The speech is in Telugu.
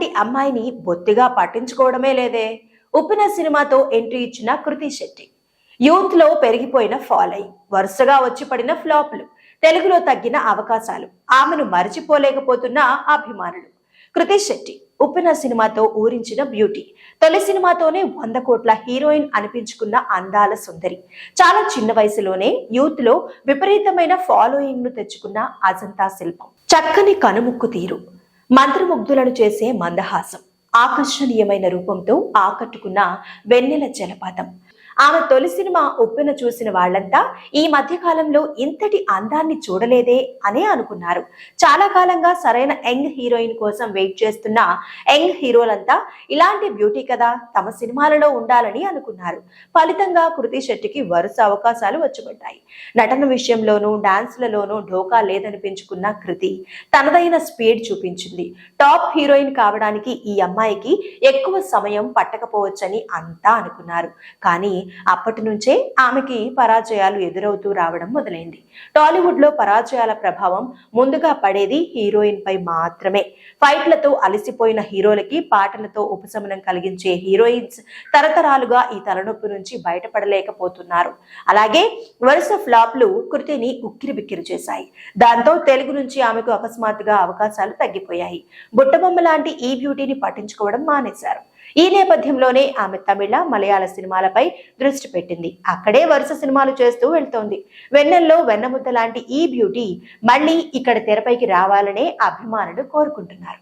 లాంటి అమ్మాయిని బొత్తిగా పట్టించుకోవడమే లేదే. ఉప్పెన సినిమాతో ఎంట్రీ ఇచ్చిన కృతి శెట్టి యూత్ లో పెరిగిపోయిన ఫాలోయింగ్, వరుసగా వచ్చి పడిన ఫ్లాప్లు, తెలుగులో తగ్గిన అవకాశాలు, ఆమెను మరిచిపోలేకపోతున్న అభిమానులు. కృతి శెట్టి ఉప్పెన సినిమాతో ఊరించిన బ్యూటీ, తొలి సినిమాతోనే 100 కోట్ల హీరోయిన్ అనిపించుకున్న అందాల సుందరి, చాలా చిన్న వయసులోనే యూత్ లో విపరీతమైన ఫాలోయింగ్ ను తెచ్చుకున్న అజంతా శిల్పం, చక్కని కనుముక్కు తీరు, మంత్రముగ్ధులను చేసే మందహాసం, ఆకర్షణీయమైన రూపంతో ఆకట్టుకున్న వెన్నెల జలపాతం. ఆమె తొలి సినిమా ఉప్పెన చూసిన వాళ్లంతా ఈ మధ్య కాలంలో ఇంతటి అందాన్ని చూడలేదే అనే అనుకున్నారు. చాలా కాలంగా సరైన యంగ్ హీరోయిన్ కోసం వెయిట్ చేస్తున్న యంగ్ హీరోలంతా ఇలాంటి బ్యూటీ కదా తమ సినిమాలలో ఉండాలని అనుకున్నారు. ఫలితంగా కృతి శెట్టికి వరుస అవకాశాలు వచ్చుపడ్డాయి. నటన విషయంలోనూ డాన్సులలోనూ ఢోకా లేదనిపించుకున్న కృతి తనదైన స్పీడ్ చూపించింది. టాప్ హీరోయిన్ కావడానికి ఈ అమ్మాయికి ఎక్కువ సమయం పట్టకపోవచ్చని అంతా అనుకున్నారు. కానీ అప్పటి నుంచే ఆమెకి పరాజయాలు ఎదురవుతూ రావడం మొదలైంది. టాలీవుడ్ లో పరాజయాల ప్రభావం ముందుగా పడేది హీరోయిన్ పై మాత్రమే. ఫైట్లతో అలసిపోయిన హీరోలకి పాటలతో ఉపశమనం కలిగించే హీరోయిన్స్ తరతరాలుగా ఈ తలనొప్పి నుంచి బయటపడలేకపోతున్నారు. అలాగే వరుస ఫ్లాప్లు కృతిని ఉక్కిరిబిక్కిరి చేశాయి. దాంతో తెలుగు నుంచి ఆమెకు అకస్మాత్తుగా అవకాశాలు తగ్గిపోయాయి. బుట్టబొమ్మ లాంటి ఈ బ్యూటీని పట్టించుకోవడం మానేశారు. ఈ నేపథ్యంలోనే ఆమె తమిళ, మలయాళ సినిమాలపై దృష్టి పెట్టింది. అక్కడే వరుస సినిమాలు చేస్తూ వెళ్తోంది. వెన్నెల్లో వెన్నముద్ద లాంటి ఈ బ్యూటీ మళ్ళీ ఇక్కడ తెరపైకి రావాలనే అభిమానులు కోరుకుంటున్నారు.